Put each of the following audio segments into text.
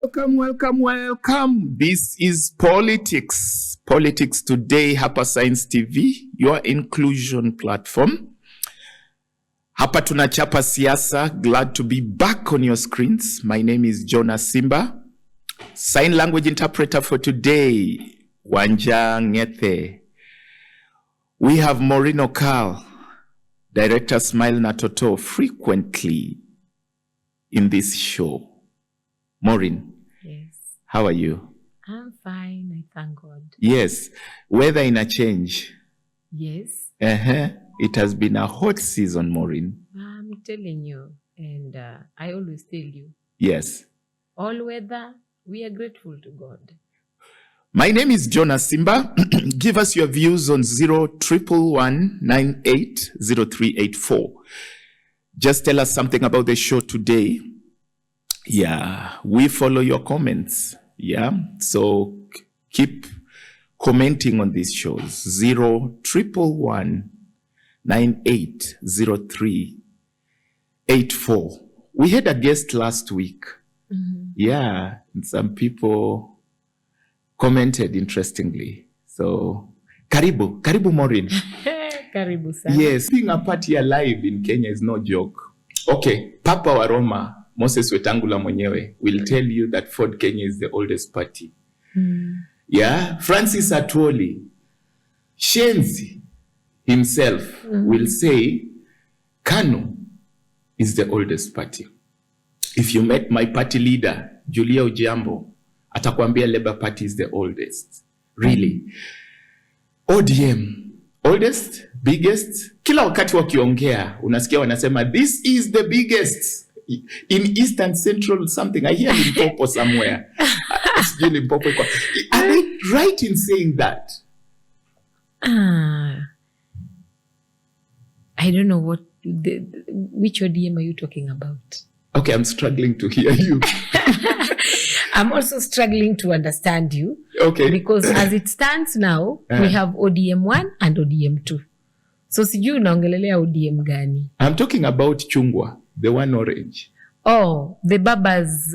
Welcome. This is Politics. Politics Today, hapa Science TV, your inclusion platform. Hapa tunachapa siasa. Glad to be back on your screens. My name is Jonas Simba. Sign language interpreter for today, Wanja Ngethe. We have Maureen Okal, Director Smile na Toto, frequently in this show. Maureen, yes. How are you? I'm fine, I thank God. Yes. Weather in a change. Yes. It has been a hot season, Maureen. I'm telling you, and I always tell you. Yes. All weather, we are grateful to God. My name is Jonas Simba. Give us your views on 0111980384. Just tell us something about the show today. Yeah, we follow your comments. Yeah, so keep commenting on these shows. 0111980384. We had a guest last week. Mm-hmm. Yeah, and some people commented interestingly. So, karibu Maureen. Karibu sana. Yes, being a party alive in Kenya is no joke. Okay, Papa wa Roma, Moses Wetangula mwenyewe, will tell you that Ford Kenya is the oldest party. Yeah, Francis Atwoli, Shenzi himself will say KANU is the oldest party. If you met my party leader, Julia Ojiambo, atakwambia Labour Party is the oldest. Really. ODM, oldest, biggest. Kila wakati wakiongea, unasikia wanasema, this is the biggest. In East and Central something. I hear Limpopo somewhere. Limpopo. Are they right in saying that? I don't know which ODM are you talking about? Okay, I'm struggling to hear you. I'm also struggling to understand you. Okay. Because as it stands now, we have ODM 1 and ODM 2. So sijui unaongelelea ODM gani? I'm talking about Chungwa, the one orange. Oh, the Babas.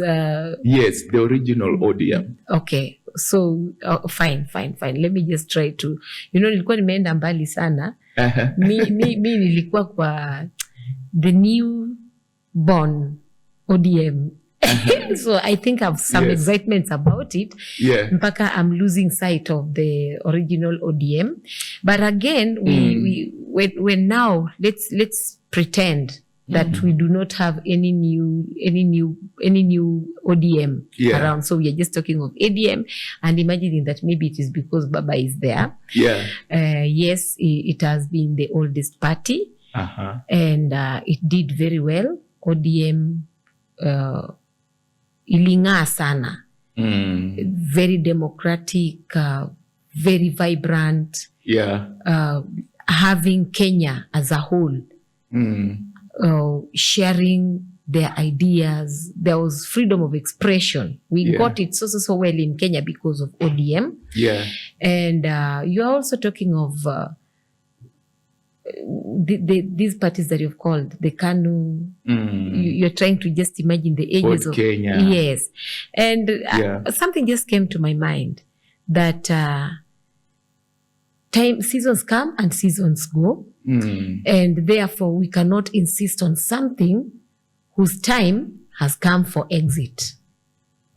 Yes, the original ODM. Okay, so fine. Let me just try to, nilikuwa nimeenda mbali sana. mi nilikuwa kwa the new born ODM. So I think I have some excitements about it. Yeah. Mpaka I'm losing sight of the original ODM. But again, we now let's pretend that we do not have any new ODM around. So we are just talking of ADM and imagining that maybe it is because Baba is there. Yeah. Yes, it has been the oldest party. And it did very well. ODM iling'aa sana. Very democratic, very vibrant. Yeah. Having Kenya as a whole. Sharing their ideas. There was freedom of expression. We got it so well in Kenya because of ODM. Yeah. And you are also talking of these parties that you've called, the KANU. You're trying to just imagine the ages Ford of Kenya. Yes. And something just came to my mind that seasons come and seasons go. And therefore we cannot insist on something whose time has come for exit.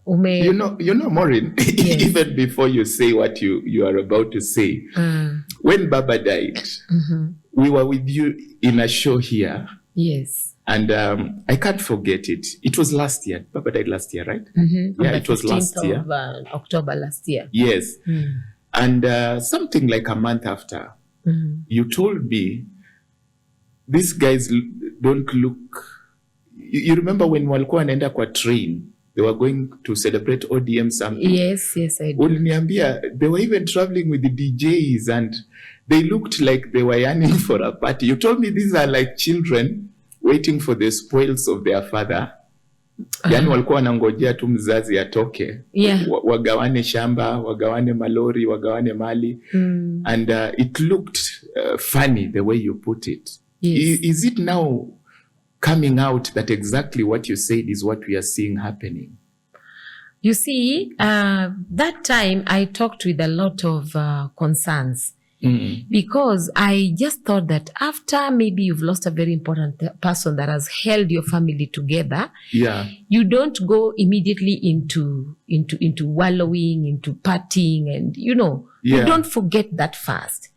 You know, Maureen, even before you say what you are about to say, when Baba died, we were with you in a show here. Yes. And I can't forget it. It was last year. Baba died last year, right? Yeah, it was last year. Of, October last year. Yes. And something like a month after, you told me, these guys don't look... You remember when walikuwa wanaenda kwa train, they were going to celebrate ODM something. Yes, I do. Uliniambia, they were even traveling with the DJs and they looked like they were yearning for a party. You told me these are like children waiting for the spoils of their father. Yani walikuwa wanangojea tu mzazi atoke. Wagawane shamba, wagawane malori, wagawane mali. And it looked funny the way you put it. Yes. Is it now coming out that exactly what you said is what we are seeing happening? You see, that time I talked with a lot of concerns. Because I just thought that after maybe you've lost a very important person that has held your family together, you don't go immediately into wallowing, into partying, and you don't forget that fast.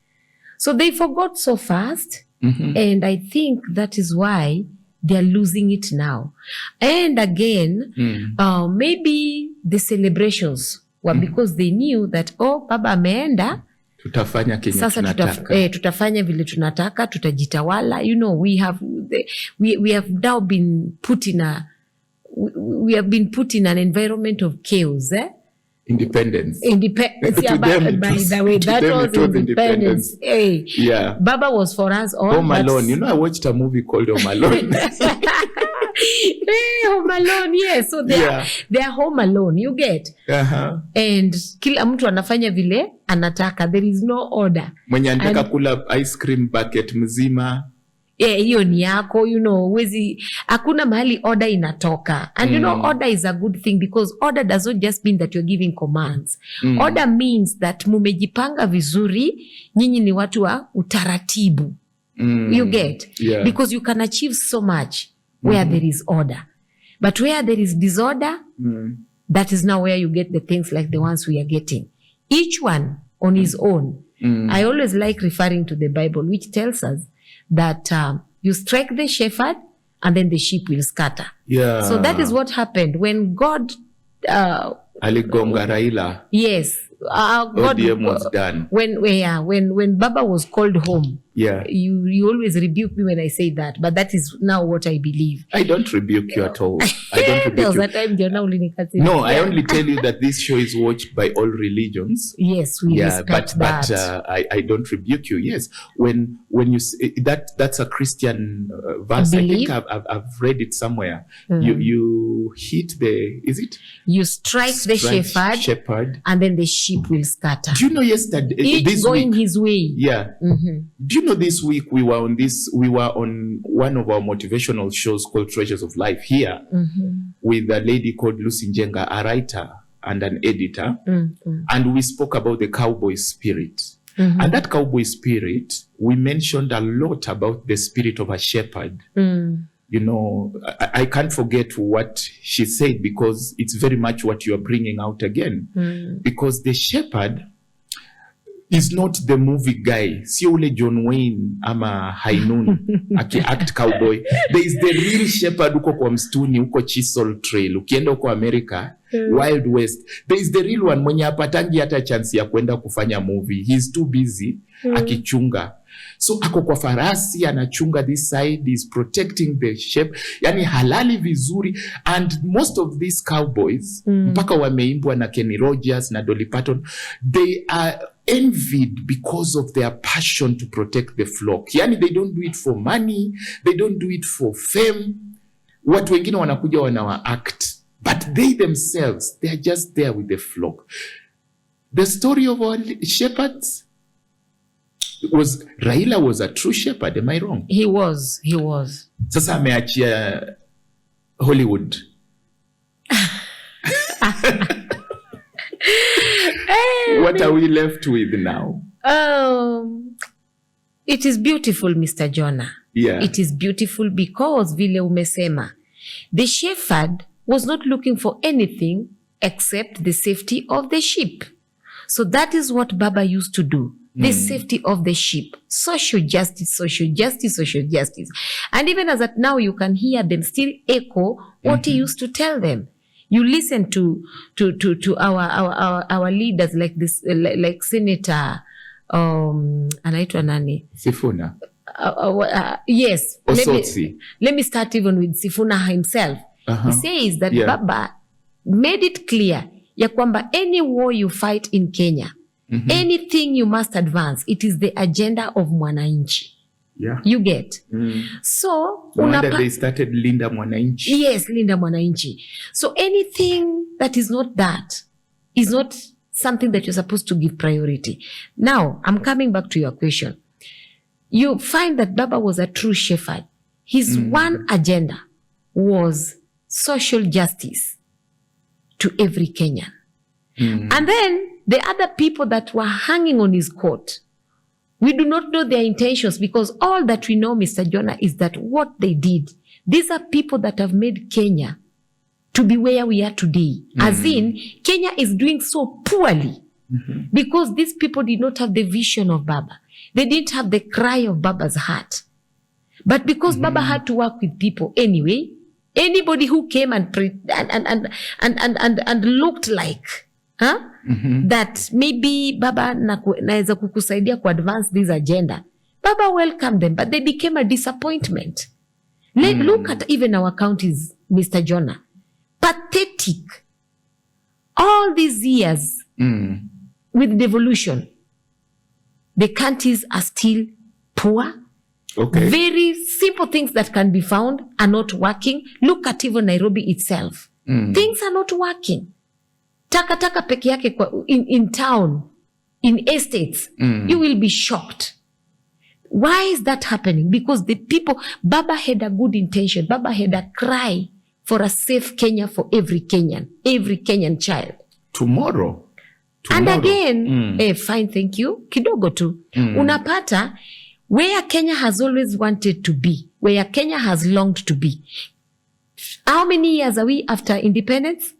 So they forgot so fast, and I think that is why they're losing it now. And again, maybe the celebrations were because they knew that, oh, baba ameenda, tutafanya kenye sasa tunataka. Tutafanya vile tunataka, tutajitawala. We have now been put in an environment of chaos. Independence. Yeah, by the way, that was independence. Hey, Baba was for us all. Home Alone. I watched a movie called Home Alone. Hey, Home Alone, yes. So they are home alone, you get. And kila mtu anafanya vile anataka. There is no order. Mwenye anataka kula ice cream bucket mzima. Hiyo ni yako, wezi, hakuna mahali order inatoka. And order is a good thing, because order does not just mean that you're giving commands. Order means that mumejipanga vizuri, nyinyi ni watu wa utaratibu. You get? Because you can achieve so much where there is order. But where there is disorder, that is now where you get the things like the ones we are getting. Each one on his own. I always like referring to the Bible, which tells us that you strike the shepherd and then the sheep will scatter. So that is what happened when God aligonga Raila. Yes. God, ODM was done. When Baba was called home, Yeah. You always rebuke me when I say that, but that is now what I believe. I don't rebuke you at all. I don't rebuke There was you. that time No, I only tell you that this show is watched by all religions. Yes, we respect that. But I don't rebuke you. Yes, when you say that's a Christian verse. I think I've read it somewhere. You hit the, is it? You strike the shepherd, and then the sheep will scatter. Do you know yesterday? Each this going week, his way. Yeah. Do you know this week we were on one of our motivational shows called Treasures of Life here with a lady called Lucy Njenga, a writer and an editor. And we spoke about the cowboy spirit. And that cowboy spirit, we mentioned a lot about the spirit of a shepherd. I can't forget what she said, because it's very much what you are bringing out again. Because the shepherd is not the movie guy. Sio ule John Wayne ama Hainun aki-act cowboy. There is the real shepherd uko kwa mstuni, uko Chisel Trail. Ukienda uko America, Wild West. There is the real one mwenye hapatangi hata chance ya kwenda kufanya movie. He's too busy akichunga. So ako kwa farasi anachunga this side, he's protecting the sheep. Yani halali vizuri. And most of these cowboys, mpaka wameimbwa na Kenny Rogers na Dolly Parton, they are envied because of their passion to protect the flock. Yani they don't do it for money, they don't do it for fame. Watu wengine wanakuja wanawa act, but they themselves, they are just there with the flock. The story of our shepherds was, Raila was a true shepherd, am I wrong? He was. Sasa ameachia Hollywood. What are we left with now? It is beautiful, Mr. Jonah. Yeah. It is beautiful because vile umesema, the shepherd was not looking for anything except the safety of the sheep. So that is what Baba used to do. The safety of the sheep. Social justice, social justice, social justice. And even as at now, you can hear them still echo what he used to tell them. You listen to our leaders like this, like Senator anaitwa nani? Sifuna. Yes. Osotsi. Let me start even with Sifuna himself. He says that Baba made it clear ya kwamba any war you fight in Kenya, anything you must advance, it is the agenda of Mwananchi. Yeah. You get? So, no wonder they started Linda Mwananchi. Yes, Linda Mwananchi. So anything that is not that is not something that you're supposed to give priority. Now, I'm coming back to your question. You find that Baba was a true shepherd. His one agenda was social justice. to every Kenyan. And then the other people that were hanging on his coat, we do not know their intentions, because all that we know, Mr. Jonah, is that what they did, these are people that have made Kenya to be where we are today. As in, Kenya is doing so poorly because these people did not have the vision of Baba. They didn't have the cry of Baba's heart. But because Baba had to work with people anyway, anybody who came and looked like that maybe Baba naweza kukusaidia ku advance this agenda, Baba welcomed them, but they became a disappointment. Look at even our counties, Mr. Jonah. Pathetic. All these years with devolution, the counties are still poor. Okay. Very simple things that can be found are not working. Look at even Nairobi itself. Things are not working. Taka peke yake in town, in estates, you will be shocked. Why is that happening? Because the people, Baba had a good intention. Baba had a cry for a safe Kenya for every Kenyan child. Tomorrow. And again, fine, thank you. Kidogo tu. Unapata where Kenya has always wanted to be, where Kenya has longed to be. How many years are we after independence?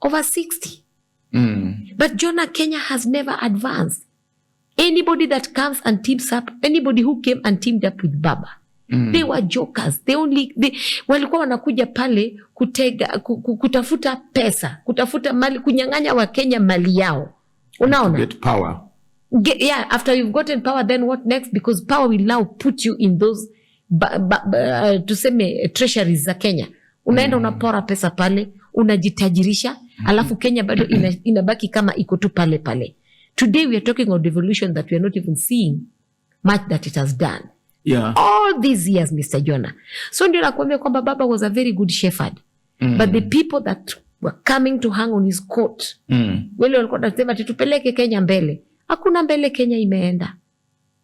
Over 60. But Jonah, Kenya has never advanced. Anybody that comes and teams up, anybody who came and teamed up with Baba, they were jokers. Walikuwa wanakuja pale kutafuta pesa, kutafuta mali, kunyang'anya wa Kenya mali yao. Unaona? To get power. After you've gotten power, then what next? Because power will now put you in those tuseme treasuries za Kenya. Unaenda unapora pesa pale, unajitajirisha, alafu Kenya bado inabaki kama iko tu pale pale. Today we are talking of devolution that we are not even seeing much that it has done. Yeah. All these years, Mr. Jonah. So ndio nakwambia kwamba Baba was a very good shepherd. But the people that were coming to hang on his coat, wale walikuwa wanasema tupeleke Kenya mbele. Hakuna mbele Kenya imeenda.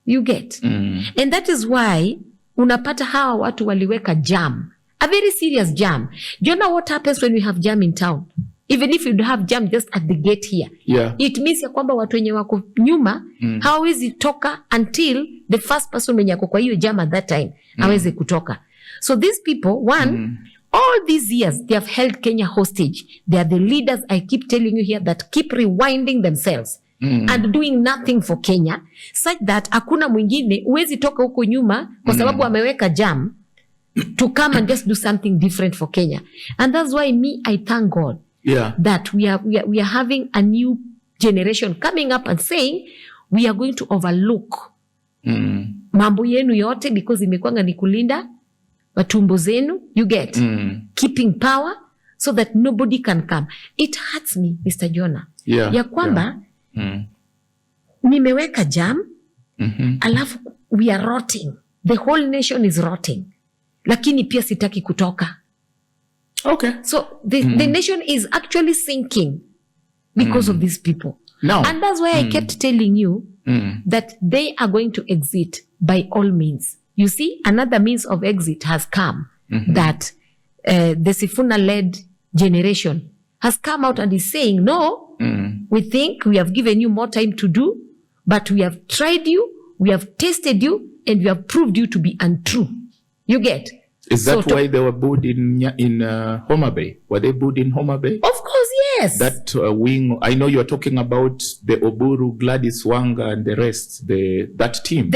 You get? And that is why unapata hawa watu waliweka jam. A very serious jam. Do you know what happens when we have jam in town? Even if you have jam just at the gate here. Yeah. It means ya kwamba watu wenye wako nyuma hawezi toka until the first person mwenye ako kwa hiyo jam at that time hawezi kutoka. So these people, all these years they have held Kenya hostage. They are the leaders, I keep telling you here, that keep rewinding themselves and doing nothing for Kenya, such that hakuna mwingine uwezi toka huko nyuma kwa sababu ameweka jam to come and just do something different for Kenya. And that's why I thank God that we are having a new generation coming up and saying we are going to overlook mambo yenu yote because imekwanga ni kulinda matumbo zenu, you get, keeping power so that nobody can come. It hurts me, Mr. Jonah, ya kwamba nimeweka jam alafu we are rotting, the whole nation is rotting, lakini pia sitaki kutoka. Okay. So the nation is actually sinking because of these people. No. And that's why I kept telling you that they are going to exit by all means. You see, another means of exit has come, that the Sifuna-led generation has come out and is saying, no, we think we have given you more time to do, but we have tried you, we have tested you, and we have proved you to be untrue. You get? Is that why they were booed in Homa Bay? Were they booed in Homa Bay? Of course, yes. That wing, I know you're talking about the Oburu, Gladys Wanga, and the rest, that team.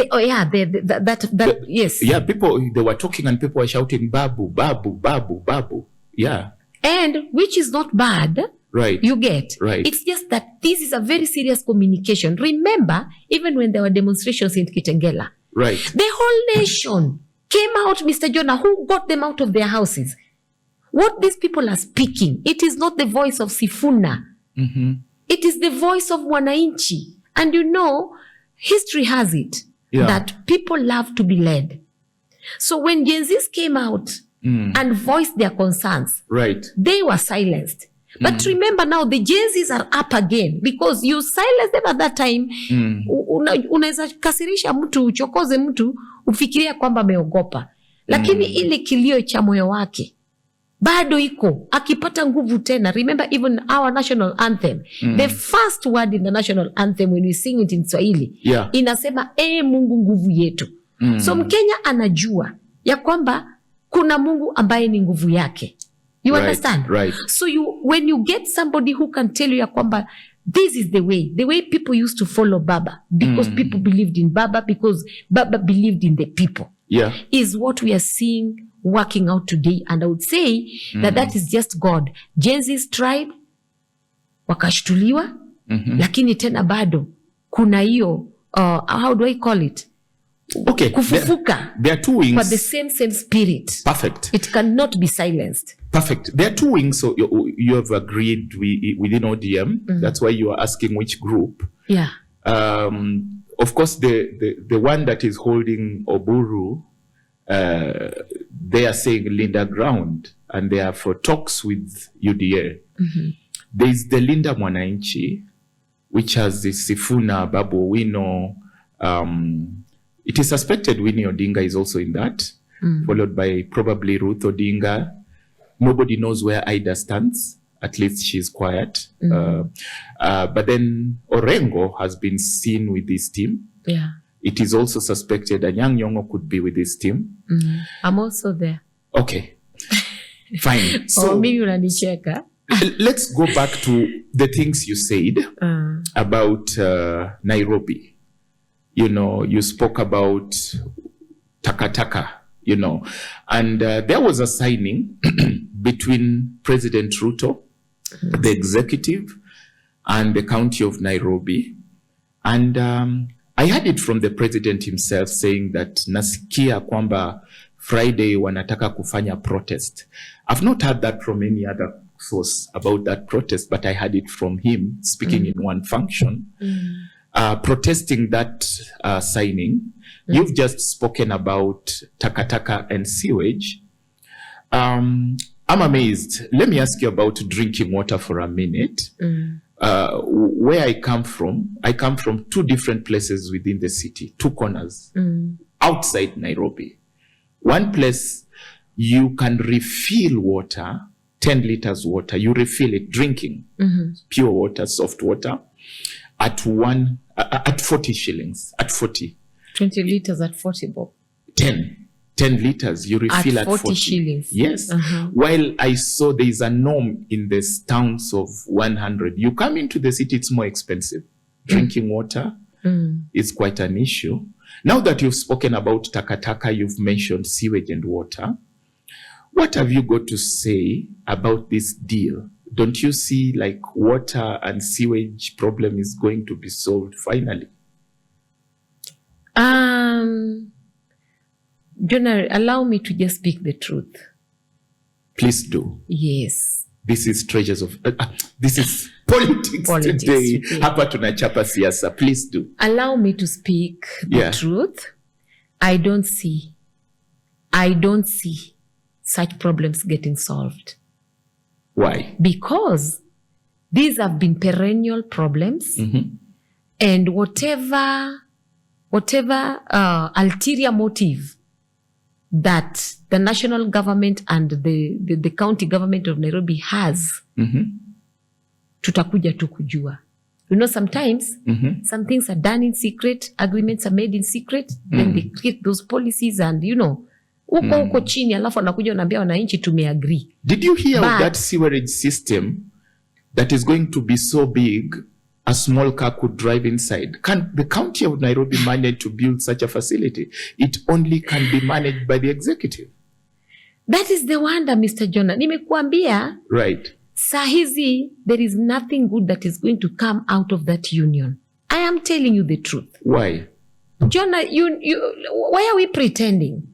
Yes. Yeah, people, they were talking and people were shouting, Babu, Babu, Babu, Babu. Yeah. And which is not bad. Right. You get? Right. It's just that this is a very serious communication. Remember, even when there were demonstrations in Kitengela, right, the whole nation came out, Mr. Jonah. Who got them out of their houses? What these people are speaking, it is not the voice of Sifuna. It is the voice of Wananchi. And you know, history has it that people love to be led. So when Gen Zs came out and voiced their concerns, right, they were silenced. But remember now, the Gen Zs are up again because you silenced them at that time. Unaweza kasirisha mtu, uchokoze mtu, ufikiria kwamba ameogopa. Lakini ile kilio cha moyo wake bado iko akipata nguvu tena. Remember even our national anthem, the first word in the national anthem when we sing it in Swahili, inasema Mungu nguvu yetu. So Mkenya anajua ya kwamba kuna Mungu ambaye ni nguvu yake. You understand? Right. So when you get somebody who can tell you ya kwamba this is the way people used to follow Baba, because people believed in Baba, because Baba believed in the people, is what we are seeing working out today. And I would say that is just God. Gen Z's tribe wakashtuliwa, lakini tena bado kuna hiyo how do I call it? Okay, kufufuka. There are two wings. But the same spirit. Perfect. It cannot be silenced. Perfect. There are two wings, so you have agreed within ODM. That's why you are asking which group. Yeah. Of course, the one that is holding Oburu, they are saying Linda ground, and they are for talks with UDA. There is the Linda Mwananchi, which has the Sifuna, Babu Owino. It is suspected Winnie Odinga is also in that, followed by probably Ruth Odinga. Nobody knows where Ida stands. At least she's quiet. But then Orengo has been seen with this team. Yeah. It is also suspected Anyang' Nyong'o could be with this team. I'm also there. Okay. Fine. So let's go back to the things you said about Nairobi. You spoke about takataka, and there was a signing between President Ruto, the executive, and the county of Nairobi. And I heard it from the president himself saying that nasikia kwamba Friday wanataka kufanya protest. I've not heard that from any other source about that protest, but I heard it from him speaking in one function. Protesting that signing. You've just spoken about takataka and sewage. I'm amazed. Let me ask you about drinking water for a minute. Where I come from two different places within the city, two corners, outside Nairobi. One place, you can refill water, 10 liters water, you refill it, drinking, pure water, soft water, at 40 shillings, at 40. 20 liters at 40, Bob. 10 liters, you refill at 40 shillings. Yes. While I saw there is a norm in the towns of 100. You come into the city, it's more expensive. Drinking water is quite an issue. Now that you've spoken about takataka, you've mentioned sewage and water. What have you got to say about this deal? Don't you see like water and sewage problem is going to be solved finally? Jonah, allow me to just speak the truth. Please do. Yes. This is treasures of this is politics today. Hapa tunachapa siasa. Please do. Allow me to speak the truth. I don't see such problems getting solved. Why? Because these have been perennial problems, and whatever ulterior motive that the national government and the county government of Nairobi has, tutakuja tu kujua. Sometimes some things are done in secret, agreements are made in secret, then they create those policies and uko chini alafu anakuja unaambia wananchi tumeagree. Did you hear of that sewerage system that is going to be so big a small car could drive inside? Can the county of Nairobi manage to build such a facility? It only can be managed by the executive. That is the wonder, Mr. Jonah. Nimekuambia. Right. Sahizi, there is nothing good that is going to come out of that union. I am telling you the truth. Why? Jonah, why are we pretending?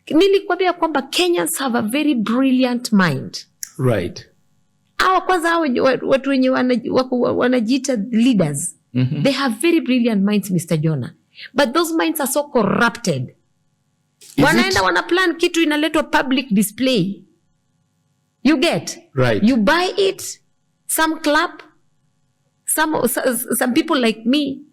Nilikuambia kwamba Kenyans have a very brilliant mind. Right. Kwanza watu wenye wanajiita leaders, they have very brilliant minds, Mr. Jonah. But those minds are so corrupted. Wanaenda wana plan kitu inaletwa public display. You get? Right. You buy it, some clap, some people like me,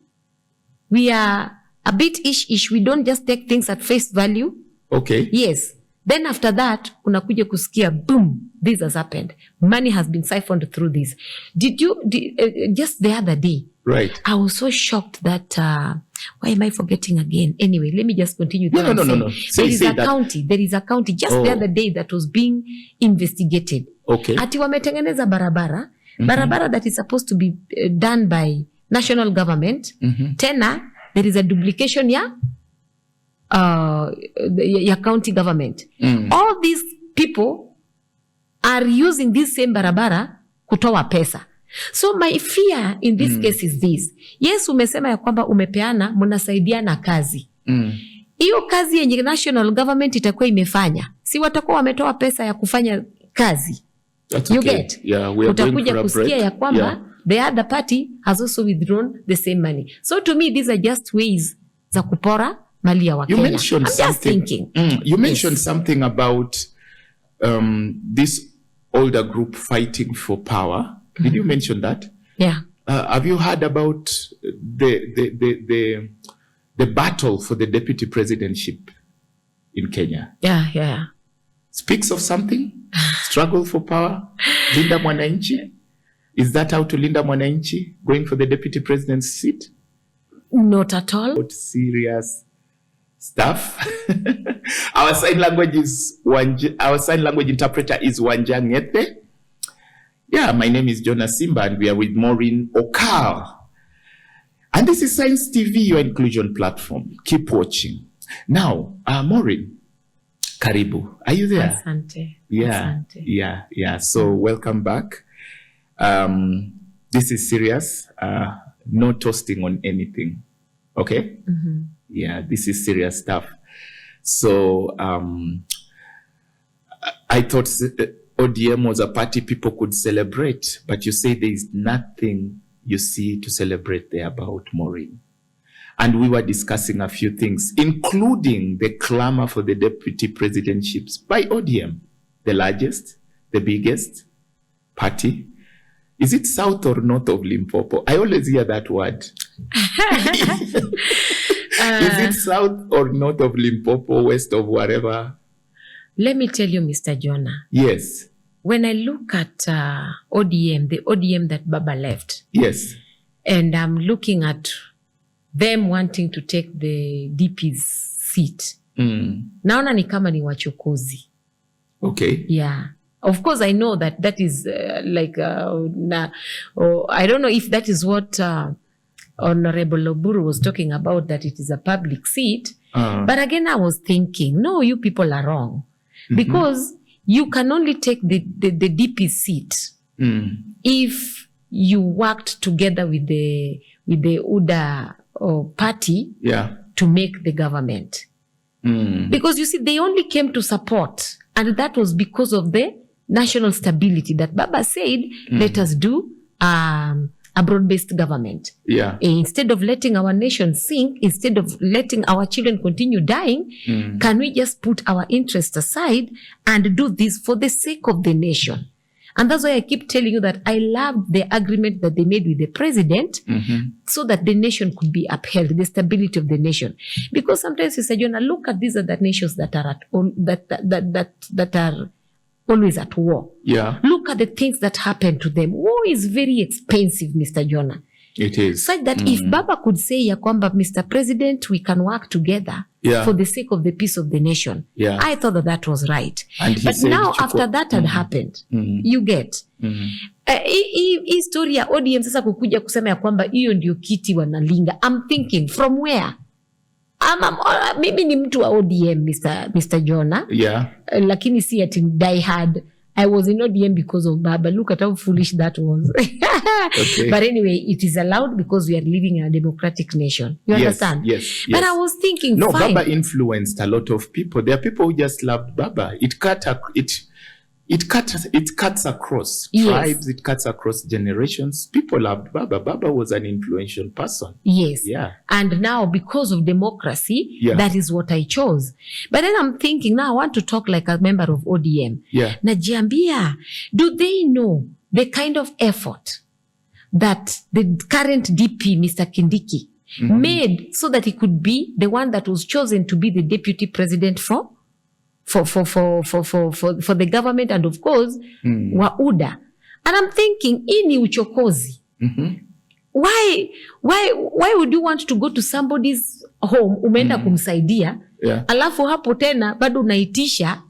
we are a bit ish. We don't just take things at face value. Okay. Yes. Then after that, unakuja kusikia, boom, this has happened. Money has been siphoned through this. Just the other day, right, I was so shocked that, why am I forgetting again? Anyway, let me just continue. No. There is a county just the other day that was being investigated. Okay. Ati wametengeneza barabara, barabara that is supposed to be done by national government. Tena, there is a duplication ya county government. All these people are using this same barabara kutoa pesa. So my fear in this case is this. Yes, umesema ya kwamba umepeana, mnasaidiana kazi. Hiyo kazi yenye national government itakuwa imefanya, si watakuwa wametoa pesa ya kufanya kazi. That's you okay. get? Yeah, we are utakuja kusikia ya kwamba the other party has also withdrawn the same money. So to me, these are just ways za kupora mali ya Wakenya. You mentioned I'm just thinking. You mentioned something about this older group fighting for power. Did you mention that? Yeah. Have you heard about the battle for the deputy presidentship in Kenya? Yeah. Speaks of something? Struggle for power? Linda Mwananchi? Is that how to Linda Mwananchi going for the deputy president's seat? Not at all. About serious stuff. Our sign language interpreter is Wanja Ngete. Yeah, my name is Jonas Simba and we are with Maureen Okal. And this is Science TV, your inclusion platform. Keep watching. Now, Maureen, karibu. Are you there? Asante. Yeah, Asante. yeah. So welcome back. This is serious. No toasting on anything. Okay? Yeah, this is serious stuff. So I thought ODM was a party people could celebrate, but you say there is nothing you see to celebrate there about Maureen. And we were discussing a few things, including the clamor for the deputy presidentships by ODM, the largest, the biggest party. Is it south or north of Limpopo? I always hear that word. Is it south or north of Limpopo, west of whatever? Let me tell you, Mr. Jonah. Yes. When I look at ODM, the ODM that Baba left, yes, and I'm looking at them wanting to take the DP's seat, naona ni kama ni wachokozi. Okay. Yeah. Of course, I know that is I don't know if that is what Honorable Oburu was talking about, that it is a public seat. But again, I was thinking, no, you people are wrong. Because you can only take the DP seat if you worked together with the UDA party to make the government. Because you see, they only came to support, and that was because of the national stability that Baba said, let us do a broad-based government. Yeah. Instead of letting our nation sink, instead of letting our children continue dying, can we just put our interests aside and do this for the sake of the nation? And that's why I keep telling you that I loved the agreement that they made with the president so that the nation could be upheld, the stability of the nation. Because sometimes you say, Jonah, look at these other nations that are that are always at war. Yeah. Look at the things that happen to them. War is very expensive, Mr. Jonah. It is. Such that if Baba could say, ya kwamba, Mr. President, we can work together for the sake of the peace of the nation. Yeah. I thought that was right. And he but said now, after that had happened, you get. Hii story ya ODM sasa kukuja kusema ya kwamba hiyo ndio kiti wanalinga. I'm thinking, from where? Mimi ni mtu wa ODM, Mr. Jonah. Yeah. Lakini si ati die hard. I was in ODM because of Baba. Look at how foolish that was. Okay. But anyway, it is allowed because we are living in a democratic nation. You understand? Yes. But I was thinking, no, fine. Baba influenced a lot of people. There are people who just loved Baba. It cuts across tribes. It cuts across generations. People loved Baba. Baba was an influential person. Yes. Yeah. And now, because of democracy, that is what I chose. But then I'm thinking, now I want to talk like a member of ODM. Yeah. Najiambia, do they know the kind of effort that the current DP, Mr. Kindiki, made so that he could be the one that was chosen to be the deputy president for for the government and of course wa UDA. And I'm thinking, hii ni uchokozi. Why would you want to go to somebody's home, umeenda kumsaidia, alafu hapo tena bado unaitisha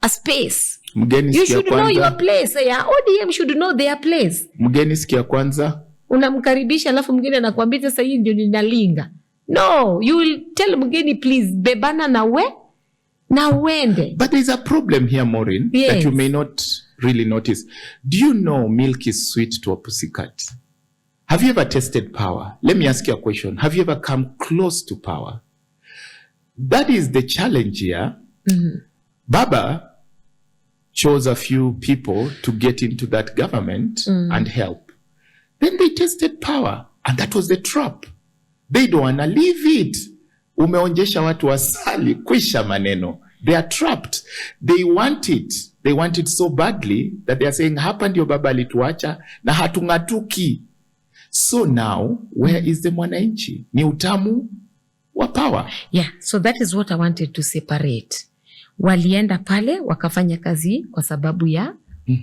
a space? Mgeni you should know your place. ODM should know their place. Mgeni sikia kwanza. Unamkaribisha alafu mgeni anakuambia sasa hii ndio ninalinga. No, you will tell mgeni please bebana na uende. But there's a problem here, Maureen, that you may not really notice. Do you know milk is sweet to a pussycat? Have you ever tasted power? Let me ask you a question. Have you ever come close to power? That is the challenge here. Baba chose a few people to get into that government and help. Then they tasted power, and that was the trap. They don't want to leave it. Umeonjesha watu asali, kwisha maneno. They are trapped. They want it. They want it so badly that they are saying, hapa ndio baba alituacha na hatungatuki. So now, where is the mwananchi? Ni utamu wa power. Yeah, so that is what I wanted to separate. Walienda pale, wakafanya kazi kwa sababu ya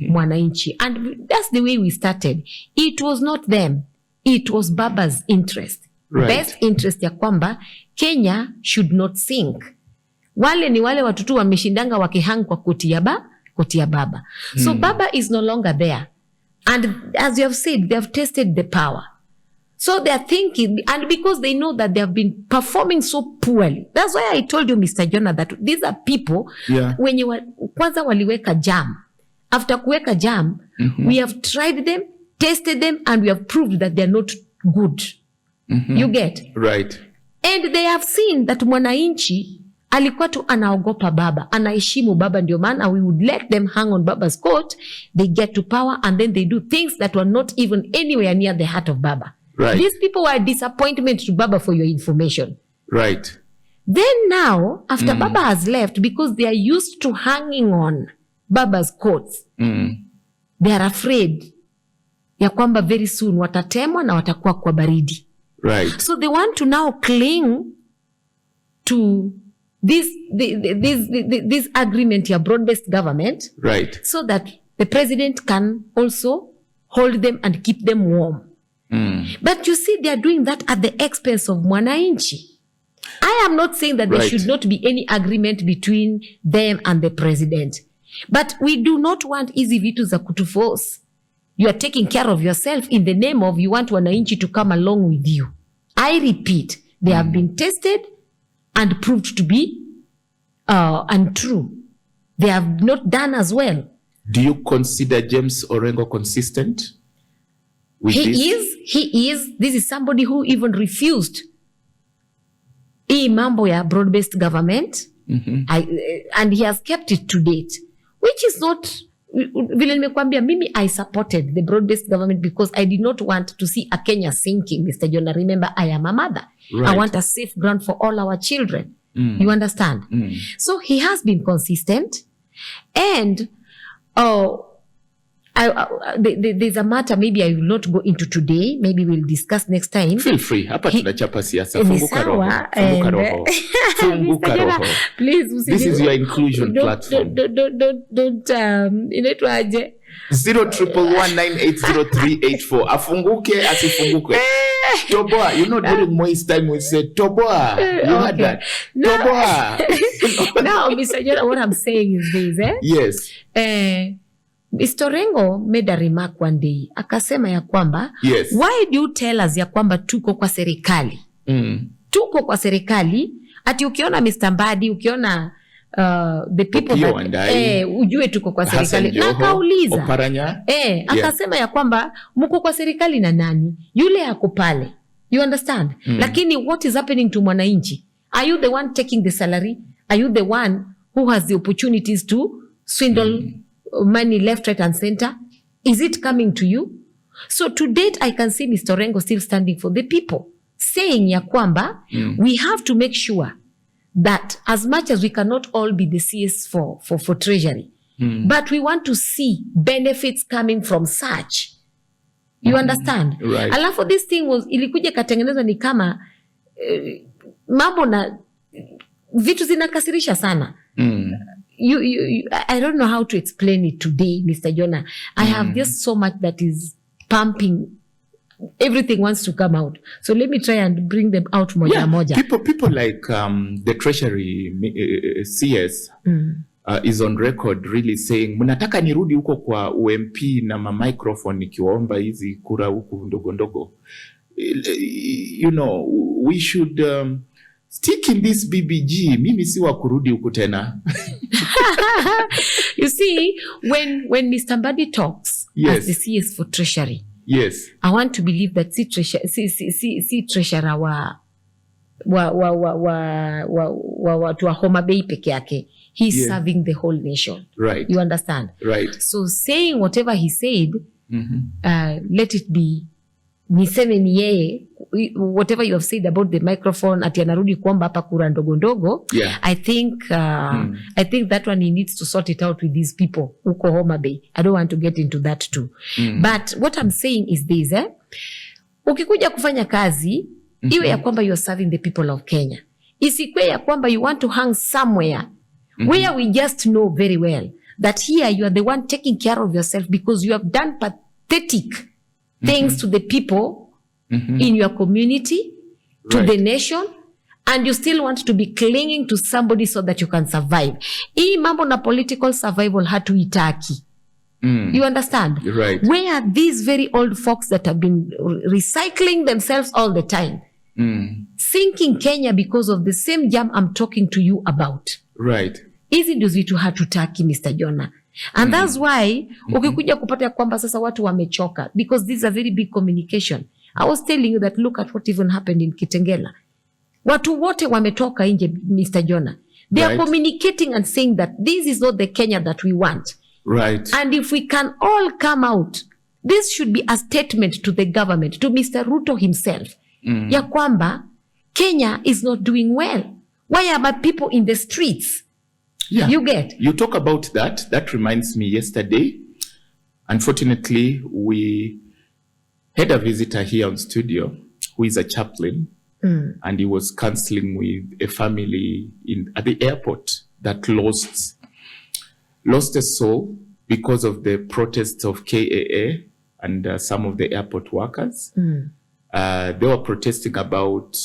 mwananchi. And that's the way we started. It was not them. It was Baba's interest. Right. Best interest ya kwamba Kenya should not sink. Wale ni wale watoto wameshindanga wakihang kwa koti ya baba. So Baba is no longer there. And as you have said, they have tasted the power. So they are thinking, and because they know that they have been performing so poorly. That's why I told you, Mr. Jonah, that these are people, when you kwanza waliweka jam. After kuweka jam, we have tried them, tested them, and we have proved that they are not good. You get? Right. And they have seen that mwananchi alikuwa tu anaogopa baba, anaheshimu baba, ndio maana we would let them hang on baba's coat. They get to power and then they do things that were not even anywhere near the heart of baba. Right. These people were a disappointment to baba, for your information. Right. Then now, after baba has left, because they are used to hanging on baba's coats, they are afraid ya kwamba very soon watatemwa na watakuwa kwa baridi. Right. So they want to now cling to this agreement here, broad-based government, right, so that the president can also hold them and keep them warm. But you see, they are doing that at the expense of mwananchi. I am not saying that there should not be any agreement between them and the president, but we do not want easy vitu za kutuforce. You are taking care of yourself in the name of you want wananchi to come along with you. I repeat, they have been tested and proved to be untrue. They have not done as well. Do you consider James Orengo consistent with this? He is. This is somebody who even refused hii mambo ya broad-based government, and he has kept it to date, which is not... Vile nimekwambia, mimi I supported the broad-based government because I did not want to see a Kenya sinking, Mr. Jonah. Remember, I am a mother. Right. I want a safe ground for all our children. You understand? So he has been consistent. And there's a matter maybe I will not go into today. Maybe we'll discuss next time. Feel free. Hapa tunachapa siasa. Funguka roho. Funguka roho. Funguka roho. Please, this is your inclusion platform. Don't inaitwaje? 0111980384. Afunguke, asifunguke. Toboa. You know, during Moi's time we said Toboa. You had that. Toboa. Now, Mr. Jonah, what I'm saying is this, Yes. Mr. Orengo made a remark one day. Akasema ya kwamba, yes, why do you tell us ya kwamba tuko kwa serikali? Tuko kwa serikali. Ati ukiona Mr. Mbadi, ukiona the people that ujue tuko kwa serikali. Na kauliza. Oparanya. Akasema ya kwamba mko kwa serikali na nani? Yule ako pale. You understand? Lakini what is happening to mwananchi? Are you the one taking the salary? Are you the one who has the opportunities to swindle money left, right, and center? Is it coming to you? So to date, I can see Mr. Orengo still standing for the people, saying ya kwamba we have to make sure that as much as we cannot all be the CS for treasury, but we want to see benefits coming from such. You understand? Right. Alafu this thing was, ilikuja katengenezwa ni kama mambo na vitu zinakasirisha sana. I don't know how to explain it today, Mr. Jonah. I have just so much that is pumping. Everything wants to come out. So let me try and bring them out moja moja. People like the Treasury CS is on record really saying, mnataka nirudi huko kwa UMP na microphone nikiwaomba hizi kura huku ndogo ndogo. You know, we should stick in this BBG. Mimi si wa kurudi huku tena. You see, when Mr. Mbadi talks as the CS for Treasury, yes, I want to believe that si treasurer wa watu wa Homa Bay peke yake. He's serving the whole nation. Right. You understand? Right. So saying whatever he said, let it be, niseme ni yeye, whatever you have said about the microphone, ati anarudi kuomba hapa kura ndogo ndogo, I think that one he needs to sort it out with these people uko Homa Bay. I don't want to get into that too. But what I'm saying is this, ukikuja kufanya kazi, iwe ya kwamba you are serving the people of Kenya. Isikwe ya kwamba you want to hang somewhere where we just know very well that here you are the one taking care of yourself because you have done pathetic things to the people in your community, to the nation, and you still want to be clinging to somebody so that you can survive. Hii mambo na political survival hatuitaki. You understand? Right. Where are these very old folks that have been recycling themselves all the time? Sinking Kenya because of the same jam I'm talking to you about. Right. Hizi ndio vitu hatutaki, Mr. Jonah. And that's why ukikuja kupata kwamba sasa watu wamechoka because this is a very big communication. I was telling you that look at what even happened in Kitengela. Watu wote wametoka nje, Mr. Jonah. They are communicating and saying that this is not the Kenya that we want. Right. And if we can all come out, this should be a statement to the government, to Mr. Ruto himself. Ya kwamba Kenya is not doing well. Why are my people in the streets? Yeah. You get? You talk about that. That reminds me yesterday. Unfortunately, we had a visitor here on studio who is a chaplain, and he was counseling with a family at the airport that lost a soul because of the protests of KAA and some of the airport workers. They were protesting about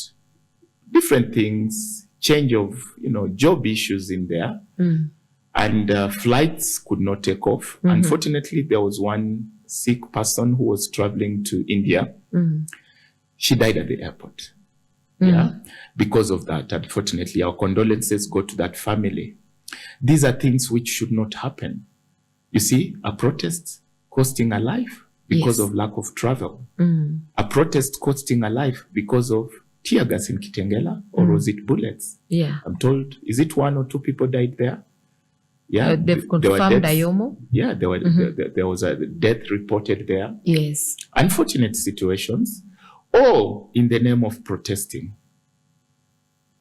different things, change of, job issues in there. And flights could not take off. Unfortunately, there was one sick person who was traveling to India. She died at the airport. Yeah, because of that. Unfortunately, our condolences go to that family. These are things which should not happen. You see, a protest costing a life because of lack of travel. A protest costing a life because of tear gas in Kitengela, or was it bullets? Yeah. I'm told, is it 1 or 2 people died there? Yeah. They've confirmed Ayomo. Yeah, there was a death reported there. Yes. Unfortunate situations, all in the name of protesting.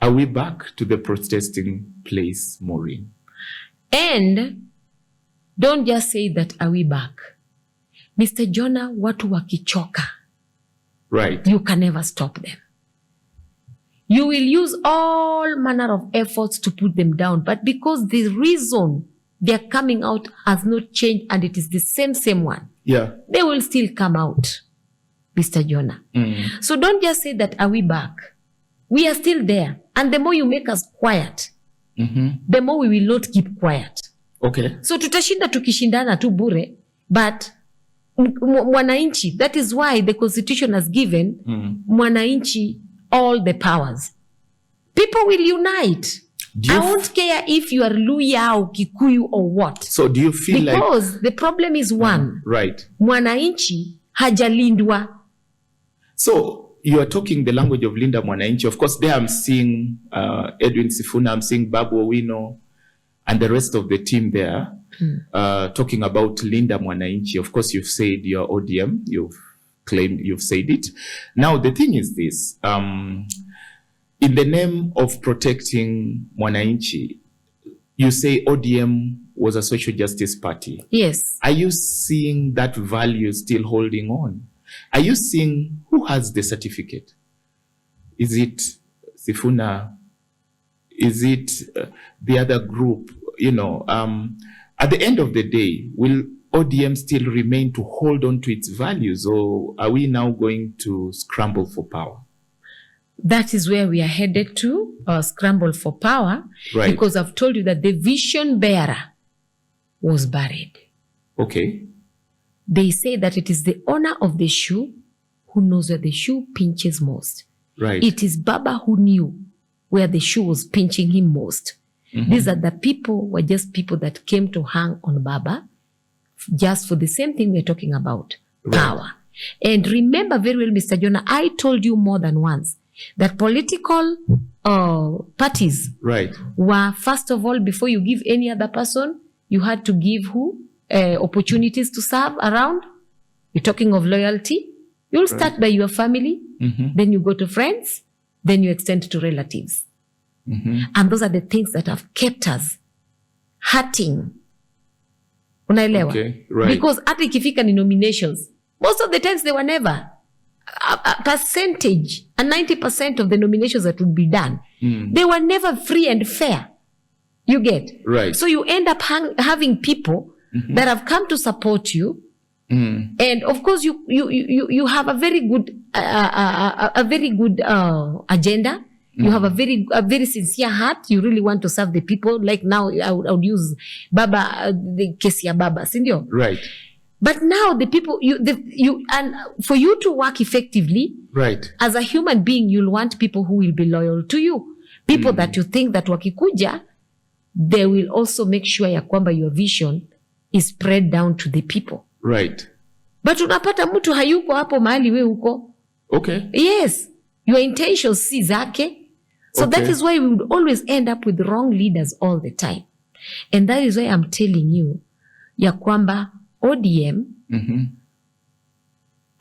Are we back to the protesting place, Maureen? And don't just say that, are we back? Mr. Jonah, watu wakichoka. Right. You can never stop them. You will use all manner of efforts to put them down, but because the reason they're coming out has not changed and it is the same one, they will still come out, Mr. Jonah. So don't just say that, are we back? We are still there. And the more you make us quiet, the more we will not keep quiet. Okay. So tutashinda tukishindana tu bure, but mwananchi, that is why the constitution has given mwananchi all the powers. People will unite. I won't care if you are Luya or Kikuyu or what. So do you feel because the problem is one. Right. Mwananchi hajalindwa. So you are talking the language of Linda Mwananchi. Of course, there I'm seeing Edwin Sifuna, I'm seeing Babu Owino, and the rest of the team there talking about Linda Mwananchi. Of course, you've said your ODM, you've claimed, you've said it. Now, the thing is this, in the name of protecting Mwananchi, you say ODM was a social justice party. Yes. Are you seeing that value still holding on? Are you seeing who has the certificate? Is it Sifuna? Is it the other group? at the end of the day, will ODM still remain to hold on to its values, or are we now going to scramble for power? That is where we are headed to, scramble for power, Right. because I've told you that the vision bearer was buried. Okay. They say that it is the owner of the shoe who knows where the shoe pinches most. Right. It is Baba who knew where the shoe was pinching him most. Mhm. These are the people, were just people that came to hang on Baba just for the same thing we're talking about, Right. power. And remember very well, Mr. Jonah, I told you more than once that political parties Right. were, first of all, before you give any other person, you had to give who? Opportunities to serve around. You're talking of loyalty. You'll start by your family, Mhm. then you go to friends, then you extend to relatives. Mhm. And those are the things that have kept us hurting. Unaelewa? Okay. Right. Because hata ikifika ni nominations, most of the times they were never a percentage, a 90% of the nominations that would be done, they were never free and fair. You get? Right. So you end up having people that have come to support you. And of course, you have a very good agenda. You have a very sincere heart. You really want to serve the people. Like now, I would use Baba, the kesi ya Baba, sindio? Right. But now the people, and for you to work effectively, Right. as a human being, you'll want people who will be loyal to you. People that you think that wakikuja, they will also make sure ya kwamba your vision is spread down to the people. Right. But unapata mtu hayuko hapo mahali we uko. Okay. Yes. Your intentions si zake. So Okay. that is why we would always end up with wrong leaders all the time. And that is why I'm telling you ya kwamba ODM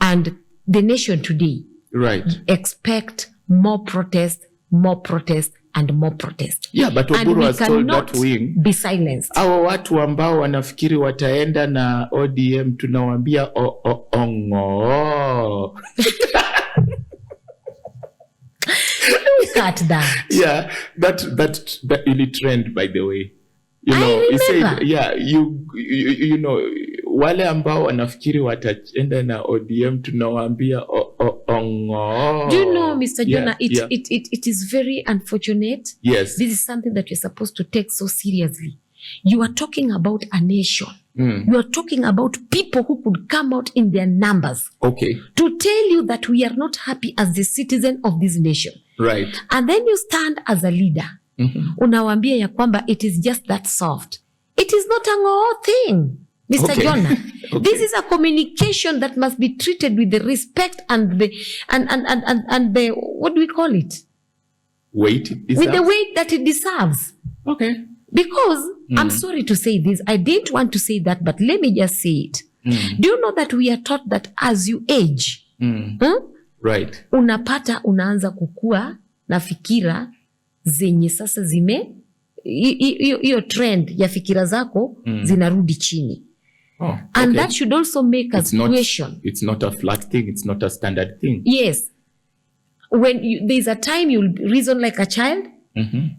and the nation today Right. expect more protest, and more protest. Yeah, but And Oburu we has told cannot that wing, be silenced. hawa watu ambao wanafikiri wataenda na ODM tunawaambia ongo. Cut that. Yeah, that really trend, by the way. You I know, he remember. said, yeah, you know, wale ambao wanafikiri wataenda na ODM tunawaambia ongo. Do you know, Mr. Jonah, Yeah. it is very unfortunate. Yes. This is something that you're supposed to take so seriously. You are talking about a nation. You are talking about people who could come out in their numbers Okay. to tell you that we are not happy as the citizen of this nation. Right. And then you stand as a leader. Unawambia ya kwamba it is just that soft. It is not a ngoo thing, Mr. Okay. Jonah. Okay. This is a communication that must be treated with the respect and the what do we call it? Wait. With the weight that it deserves. Okay. Because I'm sorry to say this, I didn't want to say that, but let me just say it. Do you know that we are taught that as you age, Right. unapata unaanza kukua na fikira zenye sasa hiyo trend ya fikira zako zinarudi chini. Oh, And okay. that should also make us question. It's not a flat thing. It's not a standard thing. Yes. When there's a time you'll reason like a child,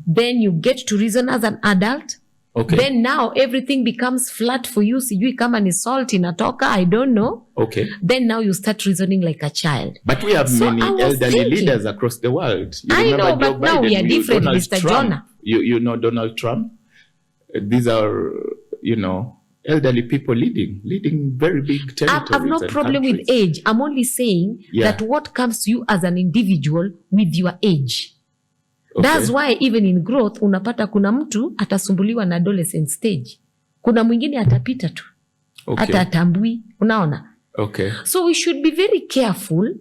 then you get to reason as an adult. Okay. Then now everything becomes flat for you. Sijui kama ni salt inatoka, I don't know. Okay. Then now you start reasoning like a child. But we have So many I was elderly thinking- leaders across the world. You I remember know, Joe but now we Biden, are different, Donald Mr. Trump. Jonah. You know Donald Trump? These are, elderly people leading very big territories. I've no and problem with countries. age. I'm only saying Yeah. that what comes to you as an individual with your age. Okay. That's why even in growth unapata kuna mtu atasumbuliwa na adolescent stage. Kuna mwingine atapita tu. Okay. Hata atambui. Unaona? Okay. So we should be very careful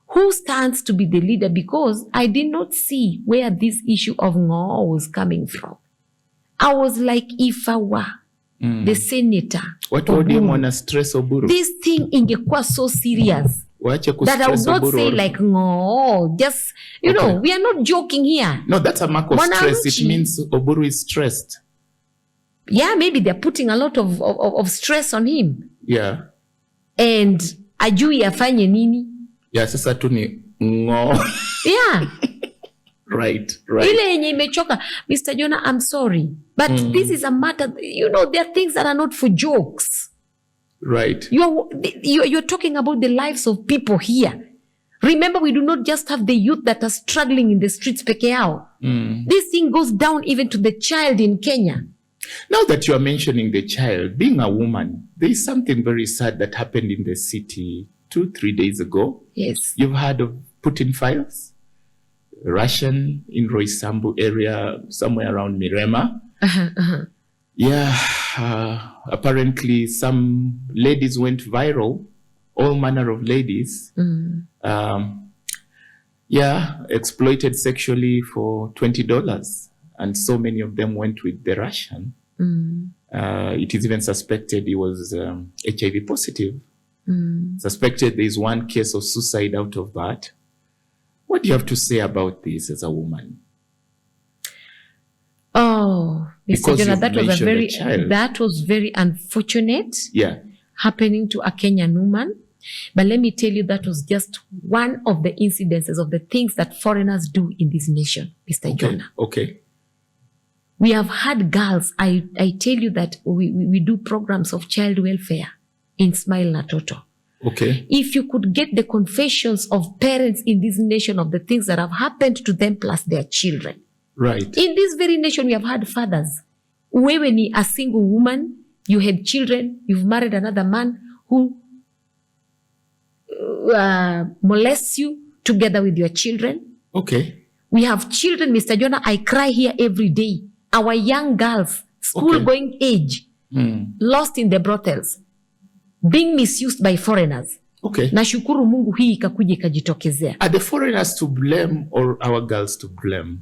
who stands to be the leader, because I did not see where this issue of ng'oo was coming from. I was like, if I were the senator, Watu ODM wana stress Oburu. this thing ingekuwa so serious Waache that I would kustress not Oburu. say like ng'oo. Just, Okay. we are not joking here. No, that's a mark of stress. It Mwananchi. means Oburu is stressed. Yeah, maybe they're putting a lot of stress on him. Yeah. And ajui afanye nini. Yeah, sasa tu ni ngo. Yeah. Right. Ile yenye imechoka. Mr. Jonah, I'm sorry, but this is a matter, there are things that are not for jokes. Right. You're talking about the lives of people here. Remember, we do not just have the youth that are struggling in the streets peke yao. This thing goes down even to the child in Kenya. Now that you are mentioning the child, being a woman, there is something very sad that happened in the city 2-3 days ago. Yes. You've heard of Putin Files? Russian in Roysambu area, somewhere around Mirema. Yeah, apparently some ladies went viral, all manner of ladies. Exploited sexually for $20. And so many of them went with the Russian. It is even suspected he was HIV positive. Suspected there is one case of suicide out of that. What do you have to say about this as a woman? Oh, Mr. Jonah, that was very unfortunate. Yeah. Happening to a Kenyan woman. But let me tell you, that was just one of the incidences of the things that foreigners do in this nation, Mr. Jonah. Okay. We have had girls. I tell you that we do programs of child welfare in Smile na Toto. Okay. If you could get the confessions of parents in this nation of the things that have happened to them plus their children. Right. In this very nation, we have had fathers. Wewe ni a single woman, you had children, you've married another man who molests you together with your children. Okay. We have children, Mr. Jonah. I cry here every day. Our young girls, school-going age, lost in the brothels, being misused by foreigners. Okay. Nashukuru Mungu hii ikakuja ikajitokezea. Are the foreigners to blame or our girls to blame?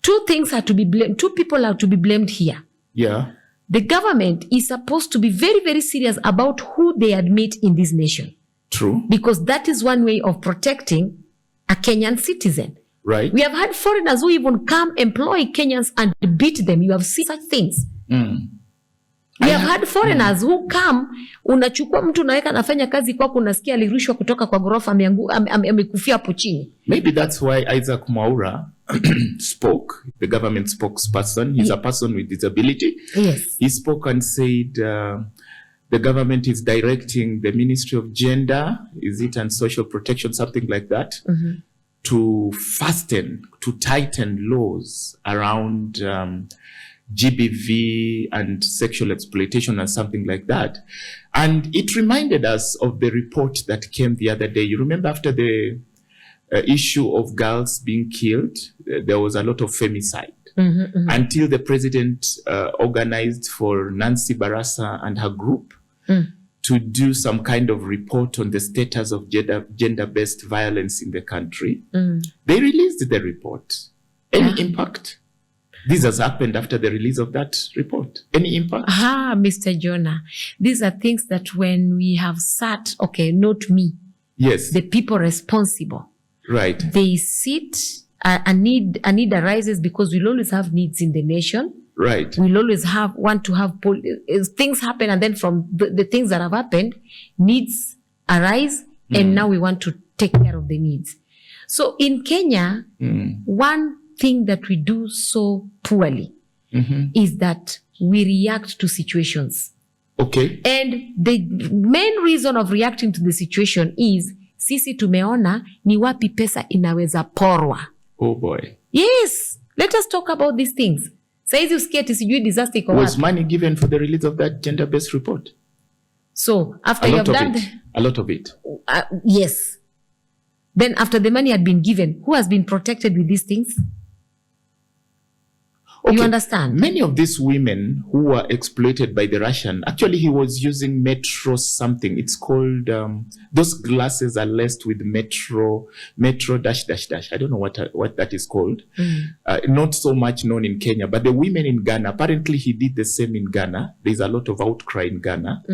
Two things are to be blamed. Two people are to be blamed here. Yeah. The government is supposed to be very, very serious about who they admit in this nation. True. Because that is one way of protecting a Kenyan citizen. Right. We have had foreigners who even come employ Kenyans and beat them. You have seen such things. We have had foreigners who come, unachukua mtu unaweka anafanya kazi kwako, unasikia alirushwa kutoka kwa ghorofa amekufia hapo chini. Maybe that's why Isaac Mwaura spoke, the government spokesperson. He's a person with disability. Yes. He spoke and said the government is directing the Ministry of Gender, and Social Protection, something like that, to tighten laws around GBV and sexual exploitation and something like that. And it reminded us of the report that came the other day. You remember after the issue of girls being killed, there was a lot of femicide. Until the president organized for Nancy Barasa and her group to do some kind of report on the status of gender-based violence in the country. They released the report. Any impact? This has happened after the release of that report. Any impact? Mr. Jonah, these are things that when we have sat, not me. Yes. The people responsible. Right. They sit, a need arises because we'll always have needs in the nation. Right. We'll always want to have things happen, and then from the things that have happened, needs arise, and now we want to take care of the needs. So in Kenya, one thing that we do so poorly is that we react to situations. Okay. And the main reason of reacting to the situation is sisi tumeona ni wapi pesa inaweza porwa. Oh boy. Yes. Let us talk about these things. Saizi usikie sijui disaster iko wapi. Was money given for the release of that gender-based report? So after you have done a lot of it. Yes. Then after the money had been given, who has been protected with these things? Okay. You understand? Many of these women who were exploited by the Russian, actually he was using Metro something. It's called, those glasses are laced with Metro dash. I don't know what that is called. Not so much known in Kenya, but the women in Ghana, apparently he did the same in Ghana. There's a lot of outcry in Ghana.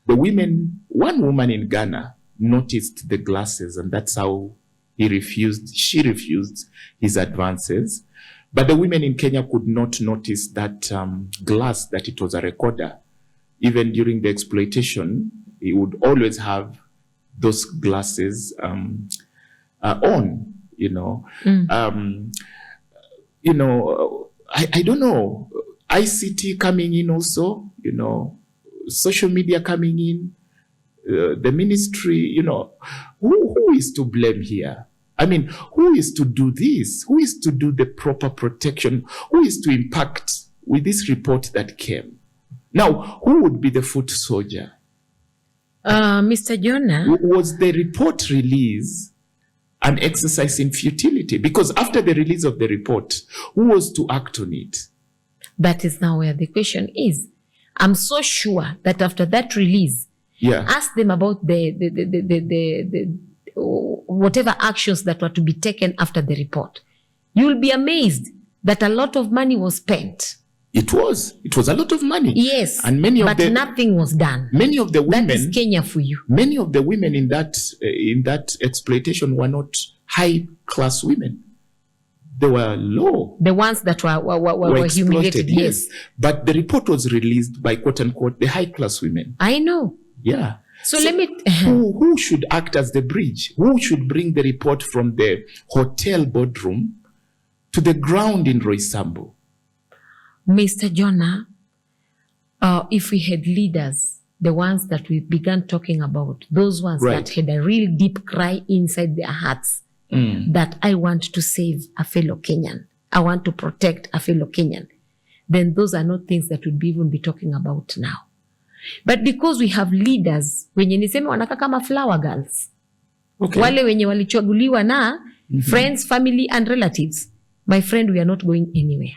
One woman in Ghana noticed the glasses, and that's how she refused his advances. But the women in Kenya could not notice that glass, that it was a recorder. Even during the exploitation, he would always have those glasses on. you know. You know, I don't know, ICT coming in also, you know, social media coming in, the ministry, you know, who is to blame here? I mean, who is to do this? Who is to do the proper protection? Who is to impact with this report that came? Now, who would be the foot soldier? Mr. Jonah? Was the report release an exercise in futility? Because after the release of the report, who was to act on it? That is now where the question is. I'm so sure that after that release, ask them about the whatever actions that were to be taken after the report. You will be amazed that a lot of money was spent. It was a lot of money. Yes, and but nothing was done. Many of the women, that is Kenya for you. Many of the women in that exploitation were not high class women. They were low. The ones that were humiliated. Yes, but the report was released by quote unquote the high class women. I know. Yeah. So let me. Who should act as the bridge? Who should bring the report from the hotel boardroom to the ground in Roysambu? Mr. Jonah, if we had leaders, the ones that we began talking about, those ones that had a real deep cry inside their hearts, that I want to save a fellow Kenyan, I want to protect a fellow Kenyan, then those are not things that we'd even be talking about now. But because we have leaders, wenye niseme wanaka kama flower girls, wale wenye walichaguliwa na friends, family and relatives, my friend, we are not going anywhere.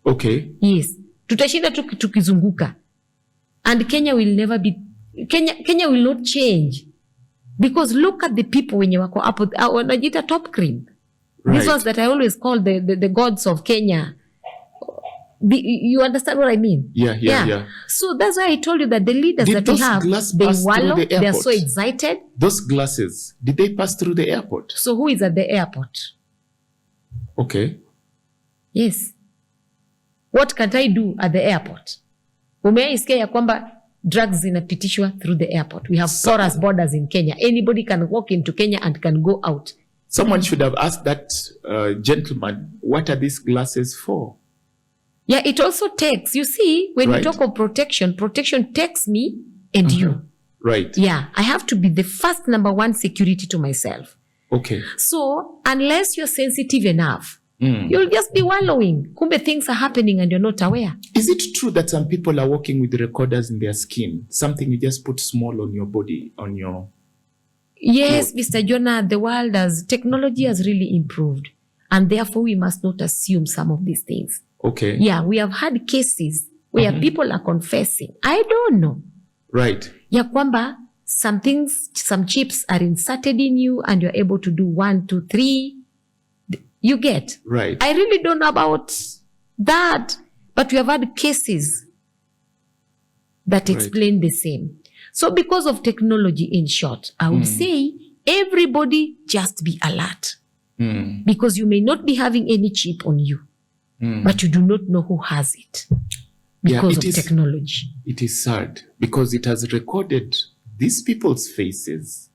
Okay. Yes. Tutashinda tukizunguka. And Kenya will never be, Kenya will not change. Because look at the people wenye wako hapo, wanajita top cream. These ones that I always call the gods of Kenya. You understand what I mean? Yeah. So that's why I told you that the leaders that we have, they wallow, they are so excited. Those glasses, did they pass through the airport? So who is at the airport? Okay. Yes. What can I do at the airport? Umeisikia ya kwamba drugs zinapitishwa through the airport. We have porous borders in Kenya. Anybody can walk into Kenya and can go out. Someone should have asked that gentleman, what are these glasses for? Yeah, it also takes, you see, when you talk of protection takes me and you. Right. Yeah, I have to be the first number one security to myself. Okay. So, unless you're sensitive enough, you'll just be wallowing. Kumbe things are happening and you're not aware. Is it true that some people are walking with recorders in their skin? Something you just put small on your body, on your... Yes, Mr. Jonah, technology has really improved. And therefore, we must not assume some of these things. Okay. Yeah, we have had cases where people are confessing. I don't know. Right. Ya kwamba some chips are inserted in you and you're able to do 1, 2, 3. You get. Right. I really don't know about that. But we have had cases that explain the same. So because of technology, in short, I would say everybody just be alert. Because you may not be having any chip on you. But you do not know who has it because of technology. It is sad because it has recorded these people's faces.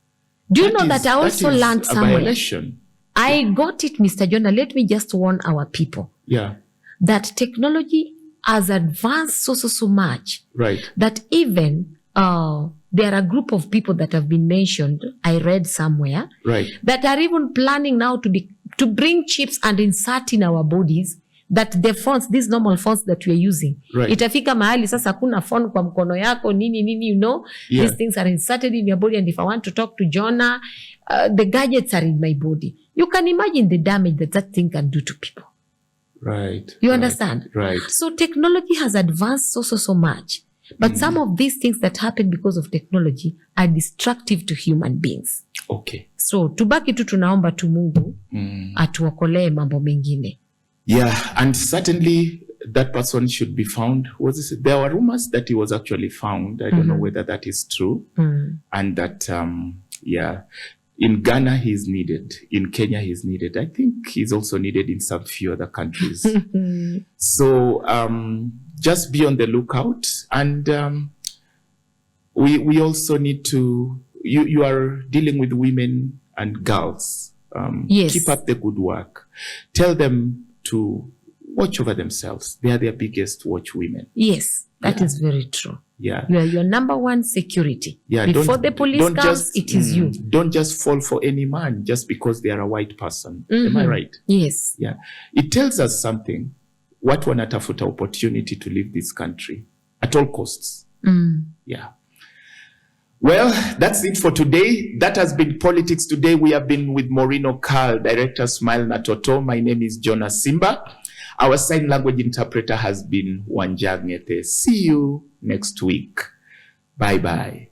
Do you know that I also learned somewhere? Violation. I got it, Mr. Jonah. Let me just warn our people. Yeah. That technology has advanced so much. Right. That even there are a group of people that have been mentioned, I read somewhere, that are even planning now to bring chips and insert in our bodies. That the phones, these normal phones that we are using, itafika mahali sasa kuna phone kwa mkono yako, nini, you know, these things are inserted in your body, and if I want to talk to Jonah, the gadgets are in my body. You can imagine the damage that thing can do to people. Right. You understand? Right. So technology has advanced so much, but some of these things that happen because of technology are destructive to human beings. Okay. So tubaki tu tunaomba tu Mungu atuokolee mambo mengine. Yeah, and certainly that person should be found. There were rumors that he was actually found. I don't know whether that is true. And that, in Ghana he is needed. In Kenya he is needed. I think he's also needed in some few other countries. So just be on the lookout. And we also need to, you are dealing with women and girls. Yes. Keep up the good work. Tell them to watch over themselves. They are their biggest watchwomen. Yes, that is very true. Yeah. You are your number one security. Yeah, Before the police comes, it is you. Don't just fall for any man just because they are a white person. Am I right? Yes. Yeah. It tells us something. Watu wanatafuta opportunity to leave this country at all costs. Yeah. Well, that's it for today. That has been Politics Today. We have been with Maureen O'Carl, Director Smile na Toto. My name is Jonas Simba. Our sign language interpreter has been Wanjag Ngete. See you next week. Bye-bye.